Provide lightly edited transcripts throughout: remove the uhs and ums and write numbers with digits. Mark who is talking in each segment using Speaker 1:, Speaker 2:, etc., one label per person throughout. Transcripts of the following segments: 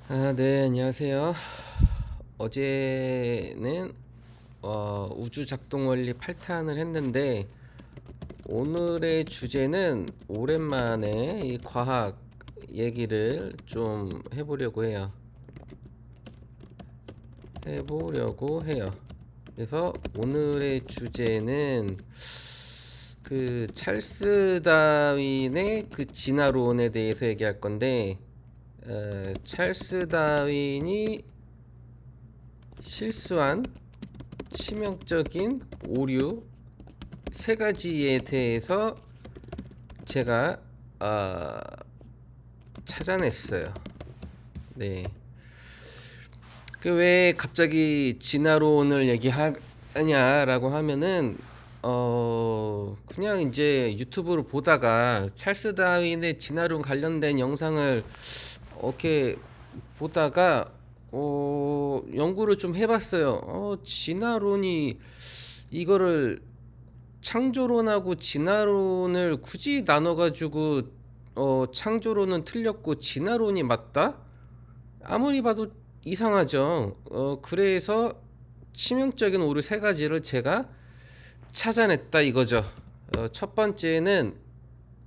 Speaker 1: 네, 안녕하세요. 어제는 우주 작동 원리 8탄을 했는데 오늘의 주제는 오랜만에 이 과학 얘기를 좀 해보려고 해요. 그래서 오늘의 주제는 그 찰스 다윈의 그 진화론에 대해서 얘기할 건데, 찰스 다윈이 실수한 치명적인 오류 세 가지에 대해서 제가 찾아냈어요. 네. 그 왜 갑자기 진화론을 얘기하냐라고 하면은 그냥 이제 유튜브로 보다가 찰스 다윈의 진화론 관련된 영상을 이렇게 보다가 연구를 좀 해봤어요. 진화론이 이거를 창조론하고 진화론을 굳이 나눠가지고 창조론은 틀렸고 진화론이 맞다? 아무리 봐도 이상하죠. 그래서 치명적인 오류 세 가지를 제가 찾아냈다 이거죠. 첫 번째는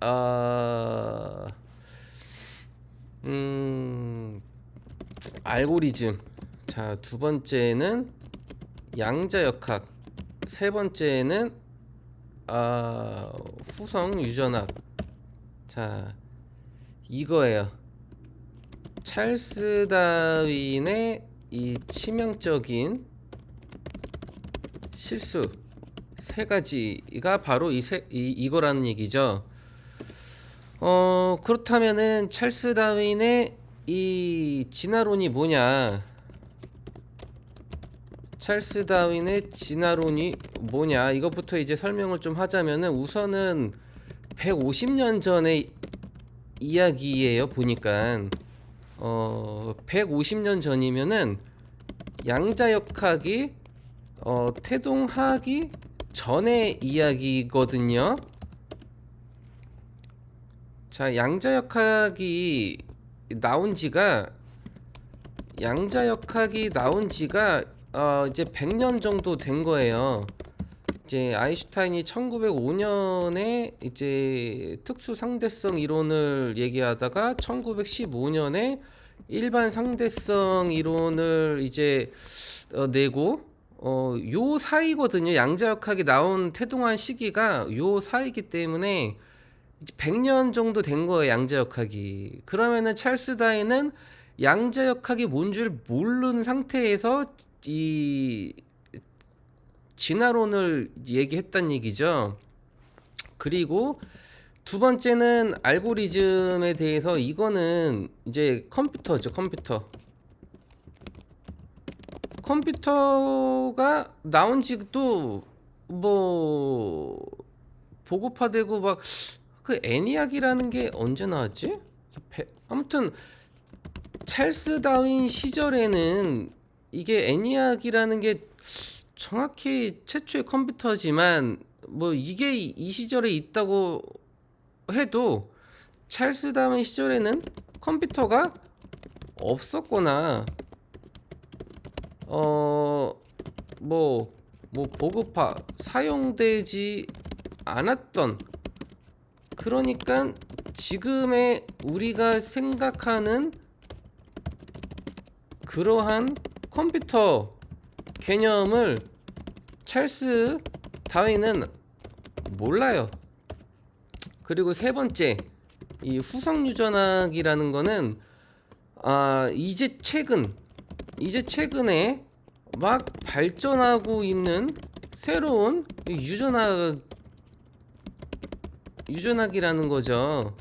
Speaker 1: 아, 음, 알고리즘. 자, 두 번째는 양자역학. 세 번째는 후성 유전학. 자, 이거예요. 찰스 다윈의 이 치명적인 실수 세 가지가 바로 이거라는 얘기죠. 그렇다면은 찰스 다윈의 이 진화론이 뭐냐? 찰스 다윈의 진화론이 뭐냐? 이것부터 이제 설명을 좀 하자면은 우선은 150년 전의 이야기예요. 보니까 150년 전이면은 양자역학이 태동하기 전의 이야기거든요. 자, 양자역학이 나온 지가 이제 100년 정도 된 거예요. 이제 아인슈타인이 1905년에 이제 특수 상대성 이론을 얘기하다가 1915년에 일반 상대성 이론을 이제 내고 요 사이거든요. 양자역학이 나온 태동한 시기가 요 사이기 때문에 100년 정도 된 거예요, 양자역학이. 그러면은 찰스 다윈은 양자역학이 뭔 줄 모르는 상태에서 이 진화론을 얘기했단 얘기죠. 그리고 두 번째는 알고리즘에 대해서. 이거는 이제 컴퓨터죠, 컴퓨터가 나온 지도 뭐 보고파되고 막 그 애니악이라는 게 언제 나왔지? 아무튼 찰스 다윈 시절에는 이게 애니악이라는 게 정확히 최초의 컴퓨터지만 뭐 이게 이 시절에 있다고 해도 찰스 다윈 시절에는 컴퓨터가 없었거나 어 뭐 보급화 사용되지 않았던, 그러니까 지금의 우리가 생각하는 그러한 컴퓨터 개념을 찰스 다윈은 몰라요. 그리고 세 번째, 이 후성 유전학이라는 거는 이제 최근에 막 발전하고 있는 새로운 유전학이라는 거죠.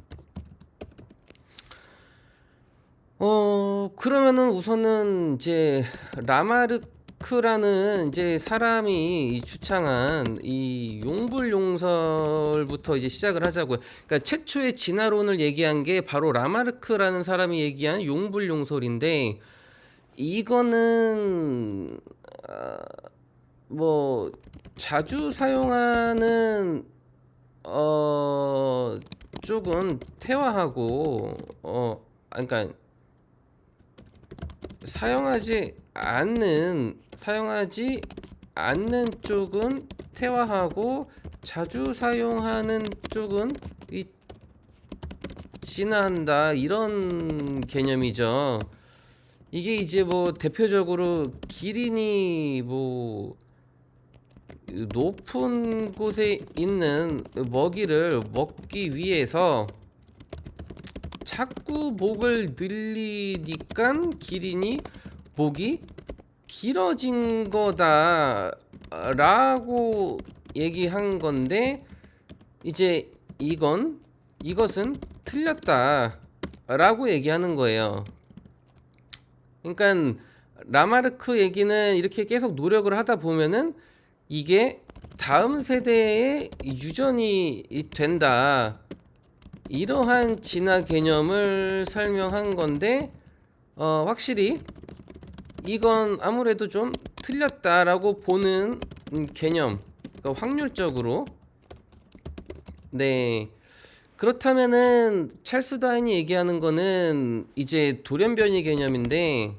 Speaker 1: 그러면은 우선은 이제 라마르크라는 이제 사람이 주창한 이 용불용설부터 이제 시작을 하자고요. 그러니까 최초의 진화론을 얘기한 게 바로 라마르크라는 사람이 얘기한 용불용설인데, 이거는 뭐 자주 사용하는 쪽은 태화하고 그러니까 사용하지 않는 쪽은 태화하고 자주 사용하는 쪽은 이 진화한다, 이런 개념이죠. 이게 이제 뭐 대표적으로 기린이 뭐 높은 곳에 있는 먹이를 먹기 위해서 자꾸 목을 늘리니까 기린이 목이 길어진 거다 라고 얘기한 건데, 이제 이것은 틀렸다 라고 얘기하는 거예요. 그러니까 라마르크 얘기는 이렇게 계속 노력을 하다 보면은 이게 다음 세대에 유전이 된다, 이러한 진화 개념을 설명한 건데, 확실히 이건 아무래도 좀 틀렸다라고 보는 개념, 그러니까 확률적으로. 네, 그렇다면은 찰스 다윈이 얘기하는 거는 이제 돌연변이 개념인데,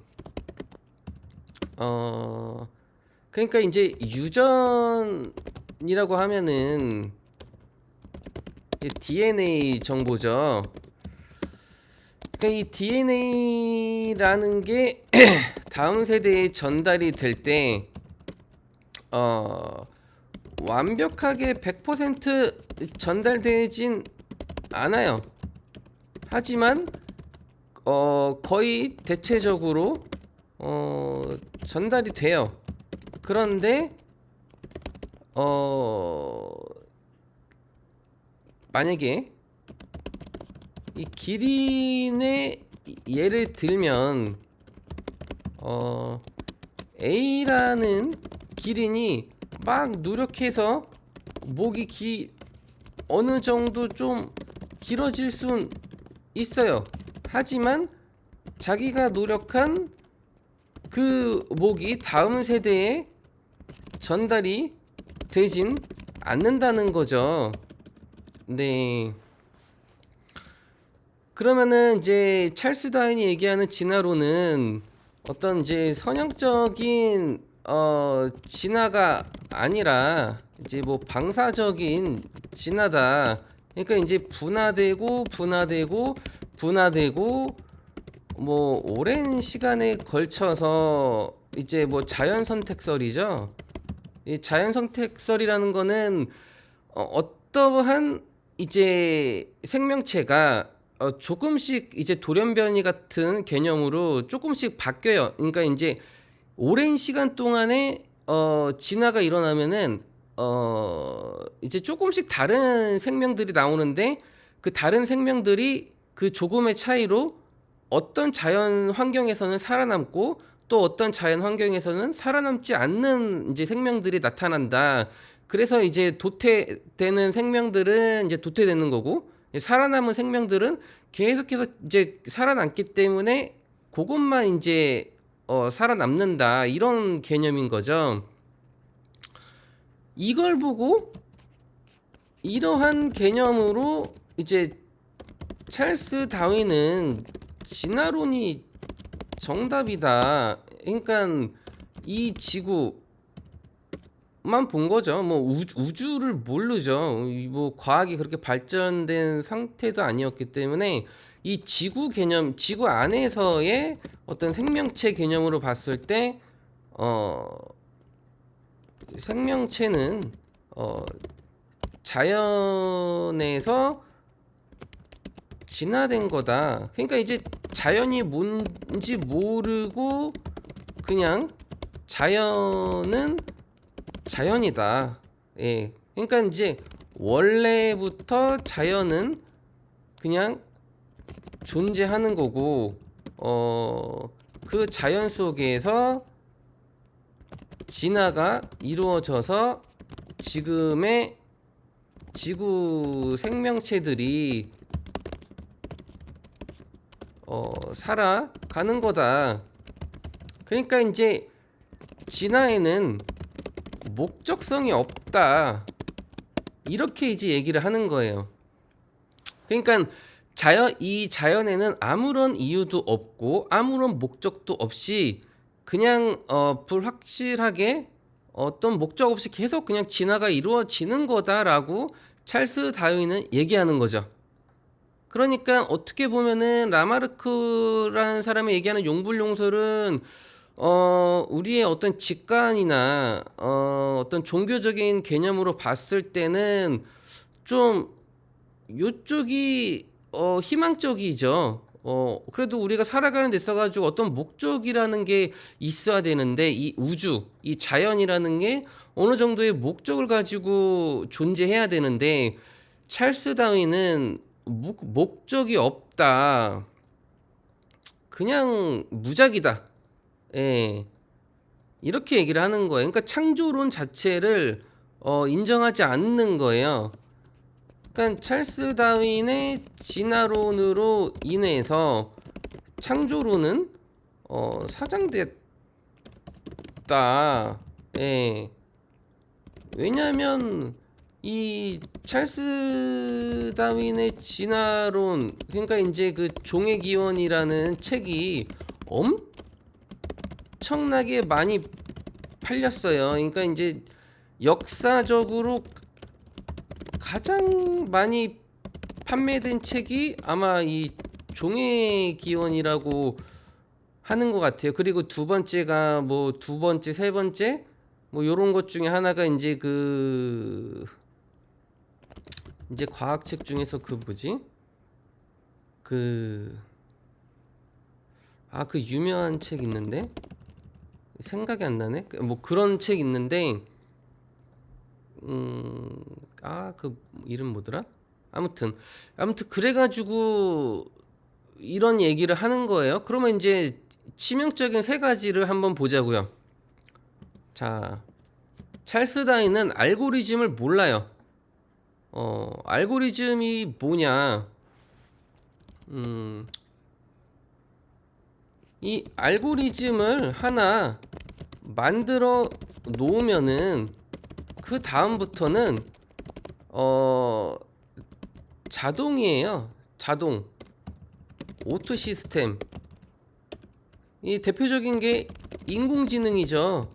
Speaker 1: 그러니까 이제 유전이라고 하면은 DNA 정보죠. 그러니까 이 DNA라는 게 다음 세대에 전달이 될 때 완벽하게 100% 전달되진 않아요. 하지만 거의 대체적으로 전달이 돼요. 그런데 만약에 이 기린의 예를 들면 A라는 기린이 막 노력해서 목이 어느 정도 좀 길어질 순 있어요. 하지만 자기가 노력한 그 목이 다음 세대에 전달이 되진 않는다는 거죠. 네. 그러면은 이제 찰스 다윈이 얘기하는 진화론은 어떤 이제 선형적인 진화가 아니라 이제 뭐 방사적인 진화다. 그러니까 이제 분화되고 뭐 오랜 시간에 걸쳐서 이제 뭐 자연 선택설이죠. 이 자연 선택설이라는 거는 어떠한 이제 생명체가 조금씩 이제 돌연변이 같은 개념으로 조금씩 바뀌어요. 그러니까 이제 오랜 시간 동안에 진화가 일어나면은 이제 조금씩 다른 생명들이 나오는데, 그 다른 생명들이 그 조금의 차이로 어떤 자연 환경에서는 살아남고 또 어떤 자연 환경에서는 살아남지 않는 이제 생명들이 나타난다. 그래서 이제 도태되는 생명들은 이제 도태되는 거고, 살아남은 생명들은 계속해서 이제 살아남기 때문에 그것만 이제 살아남는다, 이런 개념인 거죠. 이걸 보고 이러한 개념으로 이제 찰스 다윈은 진화론이 정답이다. 그러니까 이 지구만 본 거죠. 뭐 우주를 모르죠. 뭐 과학이 그렇게 발전된 상태도 아니었기 때문에 이 지구 개념, 지구 안에서의 어떤 생명체 개념으로 봤을 때 생명체는 자연에서 진화된 거다. 그러니까 이제 자연이 뭔지 모르고 그냥 자연은 자연이다. 예. 그러니까 이제 원래부터 자연은 그냥 존재하는 거고, 그 자연 속에서 진화가 이루어져서 지금의 지구 생명체들이 살아가는 거다. 그러니까 이제 진화에는 목적성이 없다, 이렇게 이제 얘기를 하는 거예요. 그러니까 이 자연에는 아무런 이유도 없고 아무런 목적도 없이 그냥 불확실하게 어떤 목적 없이 계속 그냥 진화가 이루어지는 거다라고 찰스 다윈은 얘기하는 거죠. 그러니까 어떻게 보면은 라마르크라는 사람이 얘기하는 용불용설은 우리의 어떤 직관이나 어떤 종교적인 개념으로 봤을 때는 좀 요쪽이 희망적이죠. 그래도 우리가 살아가는 데 있어가지고 어떤 목적이라는 게 있어야 되는데 이 우주, 이 자연이라는 게 어느 정도의 목적을 가지고 존재해야 되는데 찰스 다윈은 목적이 없다. 그냥 무작위다. 예. 이렇게 얘기를 하는 거예요. 그러니까 창조론 자체를 인정하지 않는 거예요. 그러니까 찰스 다윈의 진화론으로 인해서 창조론은 사장됐다. 예. 왜냐하면 이 찰스 다윈의 진화론, 그러니까 이제 그 종의 기원이라는 책이 엄청나게 많이 팔렸어요. 그러니까 이제 역사적으로 가장 많이 판매된 책이 아마 이 종의 기원이라고 하는 것 같아요. 그리고 두 번째가 뭐 두 번째, 세 번째 뭐 요런 것 중에 하나가 이제 이제 과학책 중에서 그 뭐지? 그 유명한 책 있는데 생각이 안 나네. 뭐 그런 책 있는데 그 이름 뭐더라? 아무튼 그래가지고 이런 얘기를 하는 거예요. 그러면 이제 치명적인 세 가지를 한번 보자고요. 자, 찰스 다윈은 알고리즘을 몰라요. 알고리즘이 뭐냐? 이 알고리즘을 하나 만들어 놓으면은 그 다음부터는 자동이에요. 자동. 오토 시스템. 이 대표적인 게 인공지능이죠.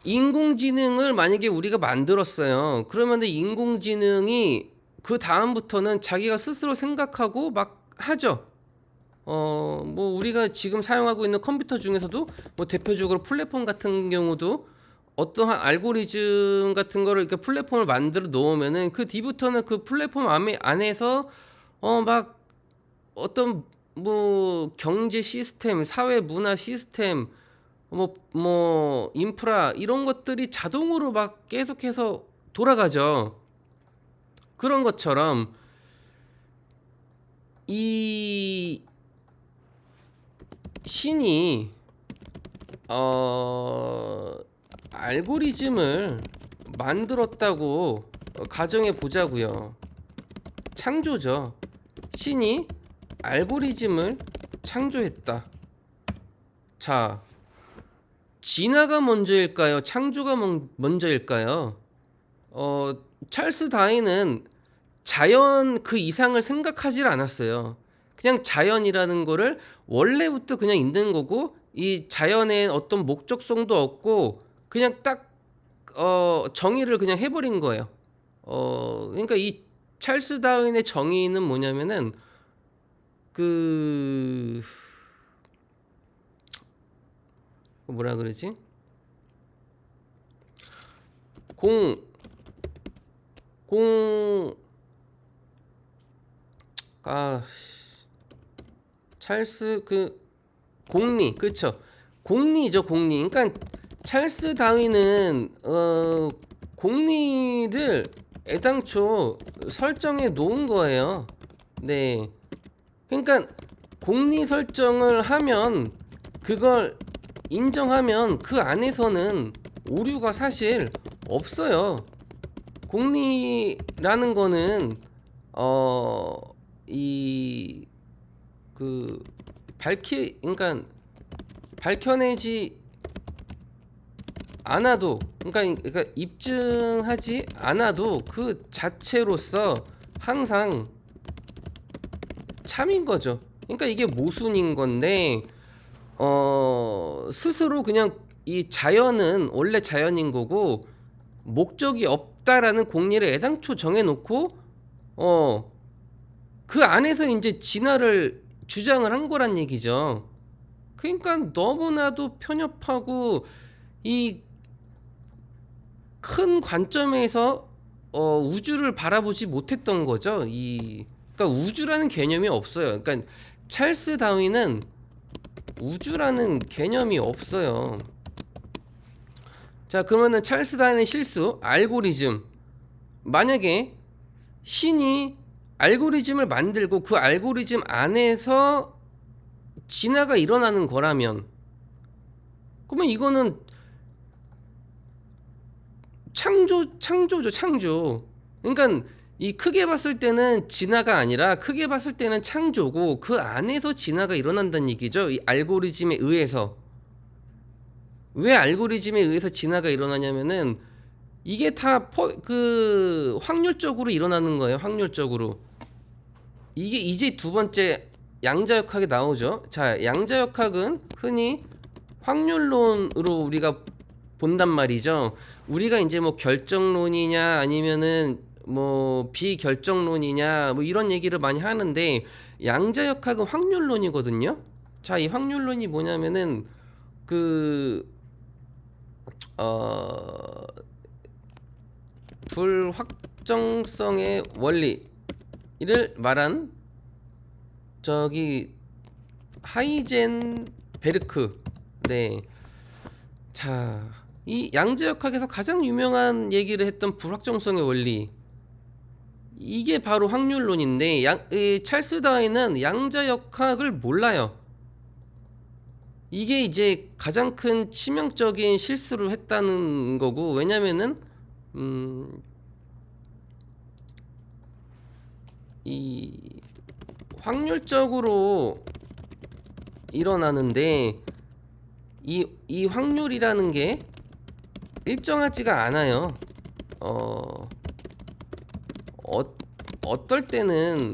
Speaker 1: 인공지능을 만약에 우리가 만들었어요. 그러면 인공지능이 그 다음부터는 자기가 스스로 생각하고 막 하죠. 뭐 우리가 지금 사용하고 있는 컴퓨터 중에서도 뭐 대표적으로 플랫폼 같은 경우도 어떠한 알고리즘 같은 거를 이렇게 플랫폼을 만들어 놓으면은 그 뒤부터는 그 플랫폼 안에서 막 어떤 뭐 경제 시스템, 사회 문화 시스템, 뭐 인프라 이런 것들이 자동으로 막 계속해서 돌아가죠. 그런 것처럼 이 신이 알고리즘을 만들었다고 가정해 보자고요. 창조죠. 신이 알고리즘을 창조했다. 자, 진화가 먼저일까요? 창조가 먼저일까요? 찰스 다윈은 자연 그 이상을 생각하질 않았어요. 그냥 자연이라는 거를 원래부터 그냥 있는 거고 이 자연에 어떤 목적성도 없고 그냥 딱 정의를 그냥 해버린 거예요. 그러니까 이 찰스 다윈의 정의는 뭐냐면은 그 뭐라 그러지? 공 찰스 공리, 그쵸? 공리죠, 공리. 그러니까 찰스 다윈은 공리를 애당초 설정해 놓은 거예요. 네. 그러니까 공리 설정을 하면 그걸 인정하면 그 안에서는 오류가 사실 없어요. 공리라는 거는 이 그러니까 밝혀내지 않아도 그러니까 입증하지 않아도 그 자체로서 항상 참인 거죠. 그러니까 이게 모순인 건데 스스로 그냥 이 자연은 원래 자연인 거고 목적이 없다라는 공리를 애당초 정해놓고 그 안에서 이제 진화를 주장을 한 거란 얘기죠. 그러니까 너무나도 편협하고 이 큰 관점에서 우주를 바라보지 못했던 거죠. 그러니까 우주라는 개념이 없어요. 그러니까 찰스 다윈은 우주라는 개념이 없어요. 자, 그러면은 찰스 다윈의 실수, 알고리즘. 만약에 신이 알고리즘을 만들고 그 알고리즘 안에서 진화가 일어나는 거라면, 그러면 이거는 창조죠, 창조. 그러니까 이 크게 봤을 때는 진화가 아니라 크게 봤을 때는 창조고 그 안에서 진화가 일어난다는 얘기죠. 이 알고리즘에 의해서. 왜 알고리즘에 의해서 진화가 일어나냐면은 이게 다 그 확률적으로 일어나는 거예요. 확률적으로. 이게 이제 두 번째 양자역학에 나오죠. 자, 양자역학은 흔히 확률론으로 우리가 본단 말이죠. 우리가 이제 뭐 결정론이냐 아니면은 뭐 비결정론이냐 뭐 이런 얘기를 많이 하는데 양자역학은 확률론이거든요. 자, 이 확률론이 뭐냐면은 그 불확정성의 원리를 말한 저기 하이젠베르크. 네. 자, 이 양자역학에서 가장 유명한 얘기를 했던 불확정성의 원리, 이게 바로 확률론인데 이 찰스 다윈은 양자역학을 몰라요. 이게 이제 가장 큰 치명적인 실수를 했다는 거고, 왜냐면은 이 확률적으로 일어나는데 이 확률이라는 게 일정하지가 않아요. 어떨 때는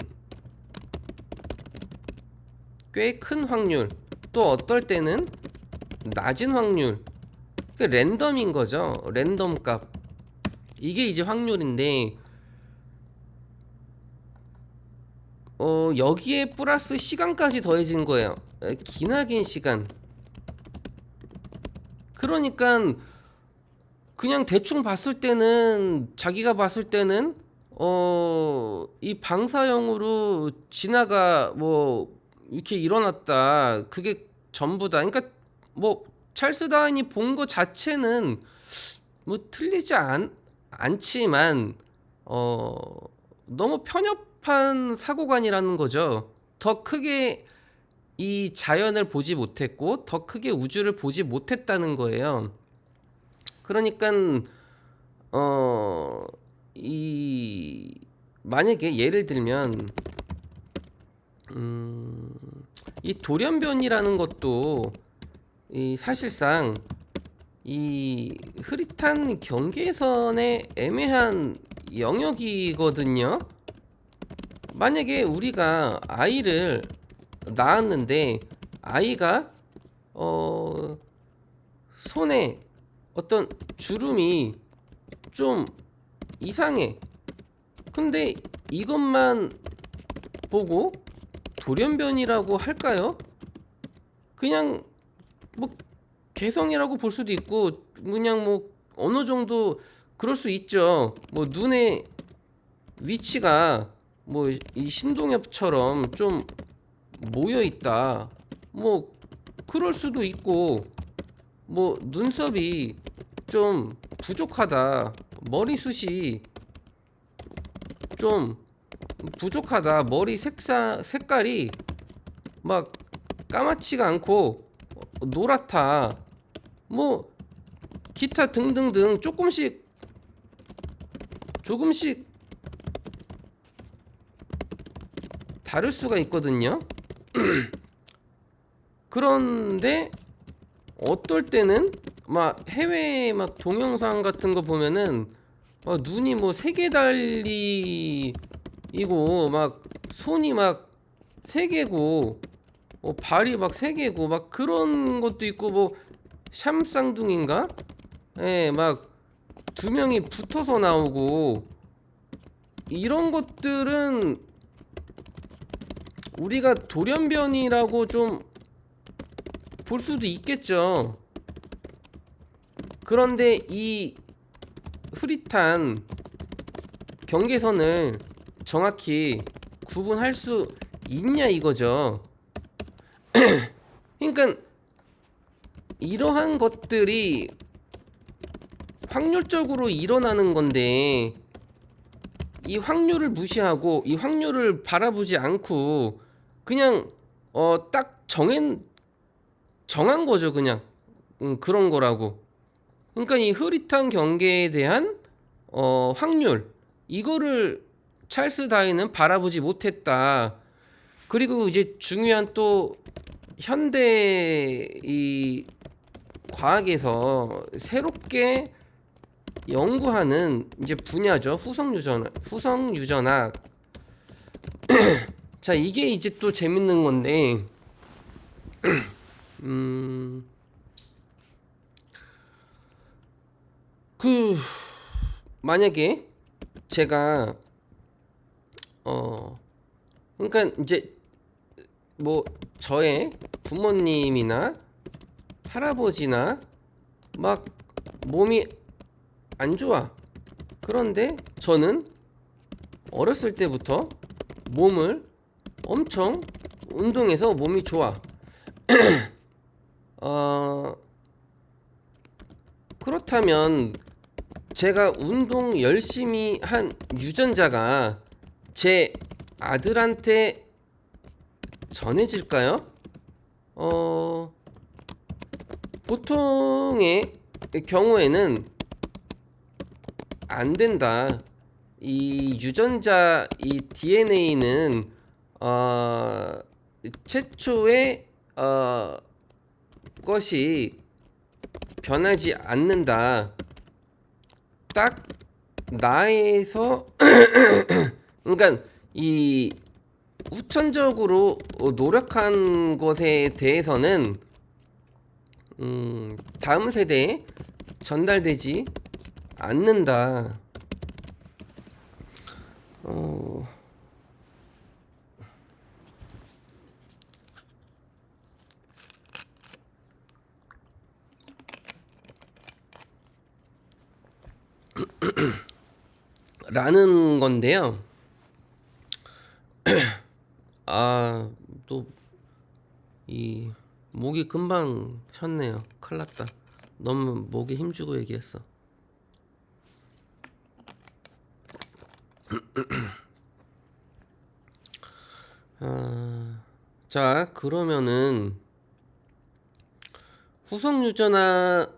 Speaker 1: 꽤 큰 확률, 또 어떨 때는 낮은 확률. 그 랜덤인 거죠. 랜덤 값. 이게 이제 확률인데 여기에 플러스 시간까지 더해진 거예요. 기나긴 시간. 그러니까 그냥 대충 봤을 때는, 자기가 봤을 때는 이 방사형으로 진화가 뭐 이렇게 일어났다, 그게 전부다. 그러니까 뭐 찰스 다윈이 본 거 자체는 뭐 틀리지 않지만 너무 편협한 사고관이라는 거죠. 더 크게 이 자연을 보지 못했고 더 크게 우주를 보지 못했다는 거예요. 그러니까 이 만약에 예를 들면 이 돌연변이라는 것도 이 사실상 이 흐릿한 경계선의 애매한 영역이거든요. 만약에 우리가 아이를 낳았는데 아이가 손에 어떤 주름이 좀 이상해. 근데 이것만 보고 돌연변이라고 할까요? 그냥 뭐 개성이라고 볼 수도 있고 그냥 뭐 어느 정도 그럴 수 있죠. 뭐 눈의 위치가 뭐 이 신동엽처럼 좀 모여 있다, 뭐 그럴 수도 있고, 뭐 눈썹이 좀 부족하다, 머리숱이 좀 부족하다, 머리 색깔이 막 까맣지가 않고 노랗다, 뭐 기타 등등등 조금씩 다를 수가 있거든요. 그런데 어떨 때는 막 해외 막 동영상 같은 거 보면은 눈이 뭐 3개 달리이고 막 손이 막 세 개고 발이 막 세 개고 막 그런 것도 있고 뭐 샴쌍둥이인가? 예, 막 두 명이 붙어서 나오고 이런 것들은 우리가 돌연변이라고 좀 볼 수도 있겠죠. 그런데 이 흐릿한 경계선을 정확히 구분할 수 있냐 이거죠. 그러니까 이러한 것들이 확률적으로 일어나는 건데 이 확률을 무시하고 이 확률을 바라보지 않고 그냥 딱 정한 거죠. 그냥 그런 거라고. 그러니까 이 흐릿한 경계에 대한 확률 이거를 찰스 다윈은 바라보지 못했다. 그리고 이제 중요한 또 현대 이 과학에서 새롭게 연구하는 이제 분야죠. 후성 유전학. 자, 이게 이제 또 재밌는 건데, 그 만약에 제가 그러니까 이제 뭐 저의 부모님이나 할아버지나 막 몸이 안 좋아. 그런데 저는 어렸을 때부터 몸을 엄청 운동해서 몸이 좋아. 그렇다면 제가 운동 열심히 한 유전자가 제 아들한테 전해질까요? 보통의 경우에는 안 된다. 이 유전자 이 DNA는 최초의 것이 변하지 않는다. 딱 나에서 그러니까 이 후천적으로 노력한 것에 대해서는 다음 세대에 전달되지 않는다. 라는 건데요. 또 이 목이 금방 쉬었네요. 큰일 났다. 너무 목에 힘주고 얘기했어. 자, 그러면은 후속 유전학은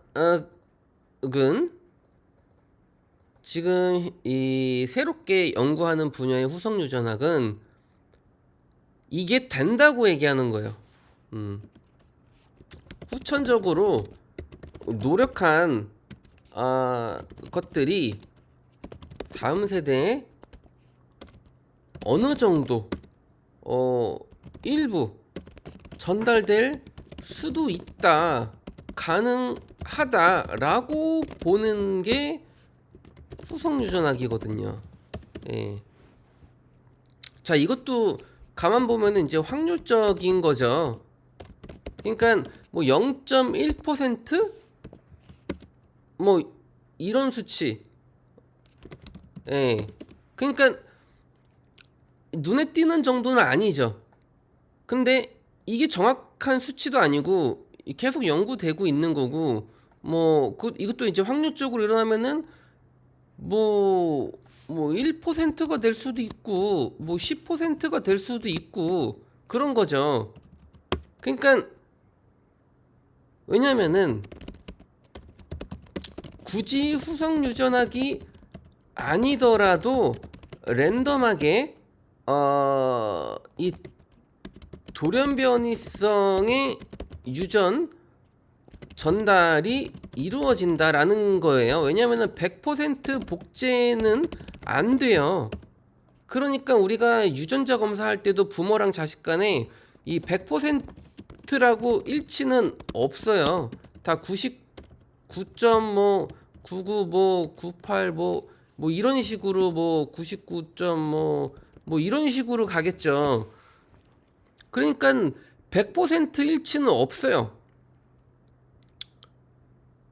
Speaker 1: 지금 이 새롭게 연구하는 분야의 후속 유전학은 이게 된다고 얘기하는 거예요. 후천적으로 노력한 것들이 다음 세대에 어느 정도 일부 전달될 수도 있다, 가능하다라고 보는 게 후속 유전학이거든요. 예. 자, 이것도 가만 보면은 이제 확률적인 거죠. 그러니까 뭐 0.1% 뭐 이런 수치. 예. 그러니까 눈에 띄는 정도는 아니죠. 근데 이게 정확한 수치도 아니고 계속 연구되고 있는 거고 뭐 이것도 이제 확률적으로 일어나면은 뭐 1%가 될 수도 있고 뭐 10%가 될 수도 있고 그런 거죠. 그러니까 왜냐면은 굳이 후속 유전학이 아니더라도 랜덤하게 이 돌연변이성의 유전 전달이 이루어진다라는 거예요. 왜냐면은 100% 복제는 안 돼요. 그러니까 우리가 유전자 검사할 때도 부모랑 자식 간에 이 100%라고 일치는 없어요. 다 99. 뭐 99, 뭐 98, 뭐 이런 식으로 뭐 99. 뭐 이런 식으로 가겠죠. 그러니까 100% 일치는 없어요.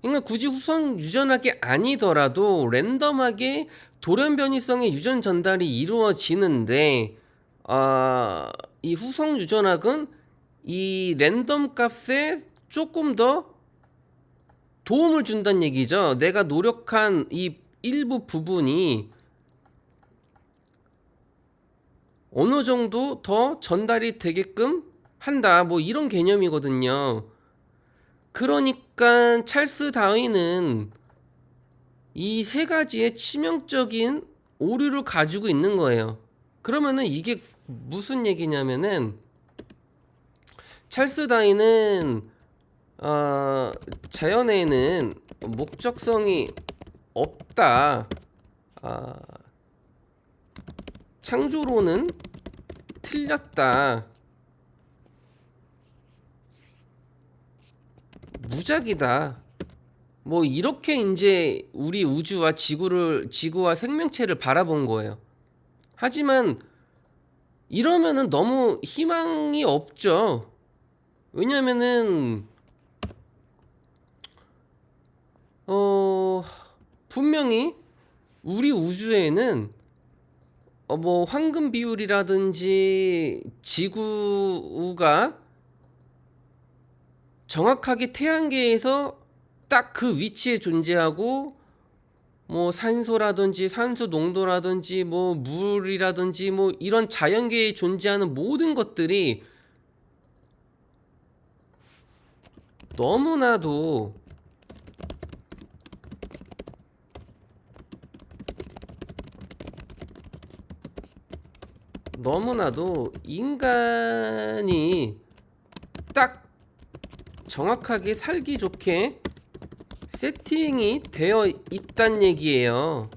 Speaker 1: 그러니까 굳이 후성 유전학이 아니더라도 랜덤하게 돌연변이성의 유전 전달이 이루어지는데, 이 후성 유전학은 이 랜덤 값에 조금 더 도움을 준다는 얘기죠. 내가 노력한 이 일부 부분이 어느 정도 더 전달이 되게끔 한다. 뭐 이런 개념이거든요. 그러니까 찰스 다윈은 이 세 가지의 치명적인 오류를 가지고 있는 거예요. 그러면은 이게 무슨 얘기냐면은, 찰스 다윈은 자연에는 목적성이 없다. 창조론은 틀렸다. 무작이다. 뭐 이렇게 이제 우리 우주와 지구와 생명체를 바라본 거예요. 하지만 이러면은 너무 희망이 없죠. 왜냐면은 분명히 우리 우주에는 뭐 황금 비율이라든지 지구가 정확하게 태양계에서 딱 그 위치에 존재하고, 뭐 산소라든지 산소 농도라든지 뭐 물이라든지 뭐 이런 자연계에 존재하는 모든 것들이 너무나도 인간이 딱 정확하게 살기 좋게 세팅이 되어 있단 얘기예요.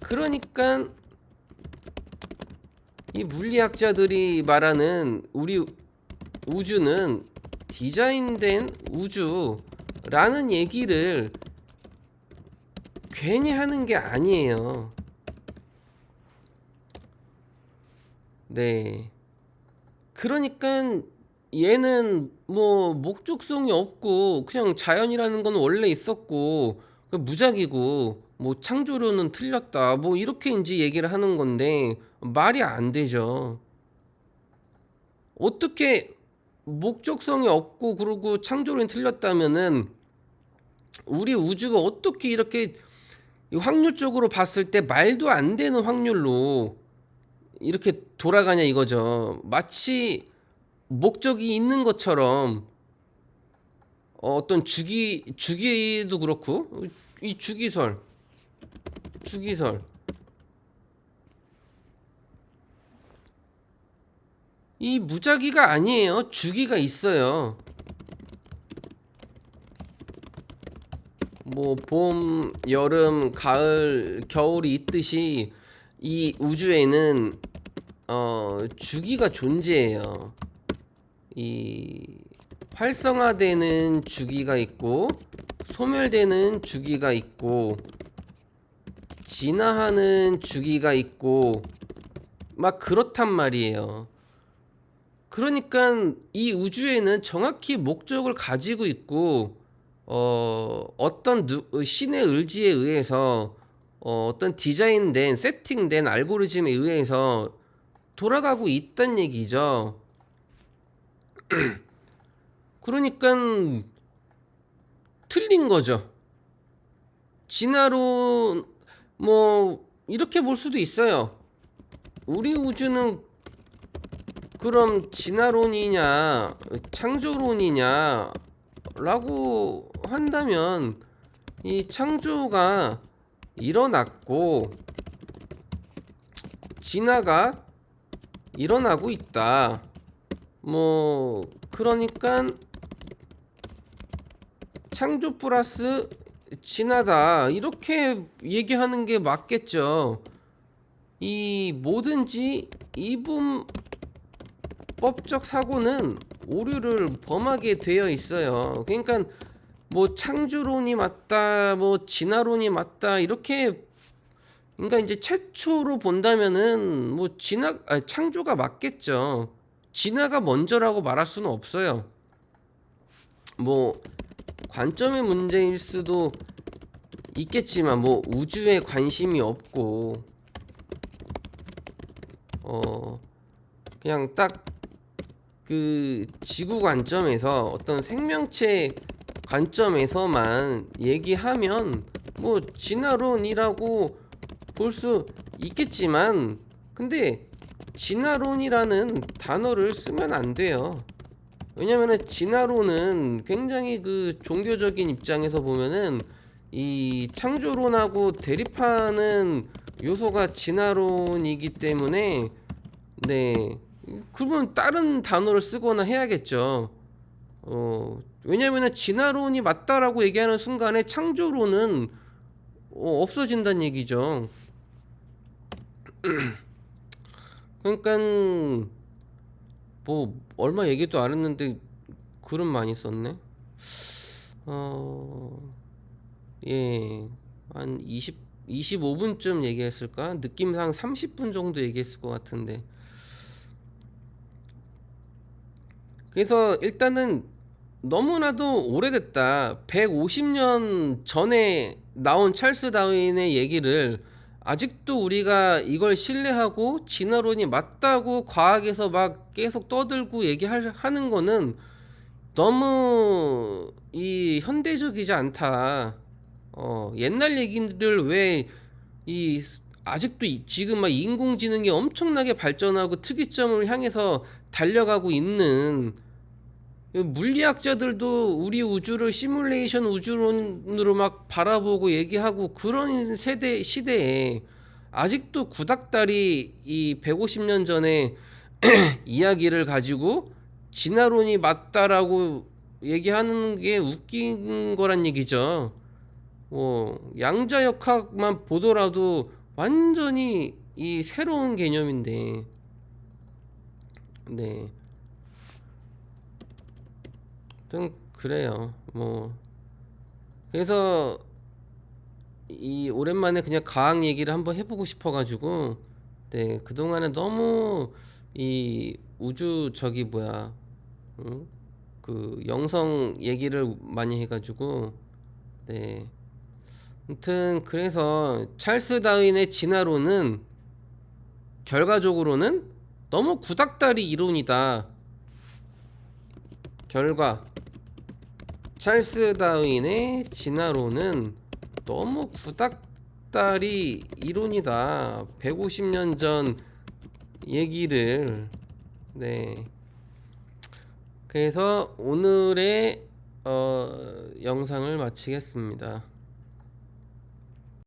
Speaker 1: 그러니까 이 물리학자들이 말하는 우리 우주는 디자인된 우주라는 얘기를 괜히 하는 게 아니에요. 네. 그러니까 얘는 뭐 목적성이 없고 그냥 자연이라는 건 원래 있었고 무작이고 뭐 창조론은 틀렸다. 뭐 이렇게 이제 얘기를 하는 건데 말이 안 되죠. 어떻게 목적성이 없고 그러고 창조론이 틀렸다면은 우리 우주가 어떻게 이렇게 확률적으로 봤을 때 말도 안 되는 확률로 이렇게 돌아가냐 이거죠. 마치 목적이 있는 것처럼 어떤 주기도 그렇고, 이 주기설 이 무작위가 아니에요. 주기가 있어요. 뭐 봄, 여름, 가을, 겨울이 있듯이 이 우주에는 주기가 존재해요. 이 활성화되는 주기가 있고 소멸되는 주기가 있고 진화하는 주기가 있고 막 그렇단 말이에요. 그러니까 이 우주에는 정확히 목적을 가지고 있고 어떤 신의 의지에 의해서 어떤 디자인된 세팅된 알고리즘에 의해서 돌아가고 있단 얘기죠. 그러니까 틀린 거죠. 진화론 뭐 이렇게 볼 수도 있어요. 우리 우주는 그럼 진화론이냐 창조론이냐 라고 한다면 이 창조가 일어났고 진화가 일어나고 있다. 뭐 그러니까 창조 플러스 진화다 이렇게 얘기하는 게 맞겠죠. 이 뭐든지 이분법적 사고는 오류를 범하게 되어 있어요. 그러니까 뭐 창조론이 맞다, 뭐 진화론이 맞다 이렇게, 그러니까 이제 최초로 본다면은 뭐 창조가 맞겠죠. 진화가 먼저라고 말할 수는 없어요. 뭐 관점의 문제일 수도 있겠지만 뭐 우주에 관심이 없고 그냥 딱 그 지구 관점에서 어떤 생명체 관점에서만 얘기하면 뭐 진화론이라고 볼 수 있겠지만, 근데 진화론이라는 단어를 쓰면 안 돼요. 왜냐면은 진화론은 굉장히 그 종교적인 입장에서 보면은 이 창조론하고 대립하는 요소가 진화론이기 때문에, 네, 그러면 다른 단어를 쓰거나 해야겠죠. 왜냐면은 진화론이 맞다라고 얘기하는 순간에 창조론은 없어진다는 얘기죠. 그러니까 뭐 얼마 얘기도 안 했는데 글은 많이 썼네. 예, 한 25분쯤 얘기했을까? 느낌상 30분 정도 얘기했을 것 같은데. 그래서 일단은 너무나도 오래됐다. 150년 전에 나온 찰스 다윈의 얘기를 아직도 우리가 이걸 신뢰하고 진화론이 맞다고 과학에서 막 계속 떠들고 얘기하는 거는 너무 이 현대적이지 않다. 옛날 얘기를 왜 이 아직도 지금 막 인공지능이 엄청나게 발전하고 특이점을 향해서 달려가고 있는 물리학자들도 우리 우주를 시뮬레이션 우주론으로 막 바라보고 얘기하고 그런 시대에 아직도 구닥다리 이 150년 전에 이야기를 가지고 진화론이 맞다라고 얘기하는 게 웃긴 거란 얘기죠. 양자역학만 보더라도 완전히 이 새로운 개념인데, 네. 좀 그래요. 뭐 그래서 이 오랜만에 그냥 과학 얘기를 한번 해보고 싶어가지고, 네, 그동안에 너무 이 우주 저기 뭐야, 응? 그 영성 얘기를 많이 해가지고, 네. 아무튼 그래서 찰스 다윈의 진화론은 결과적으로는 너무 구닥다리 이론이다. 결과 찰스 다윈의 진화론은 너무 구닥다리 이론이다. 150년 전 얘기를. 네. 그래서 오늘의 영상을 마치겠습니다.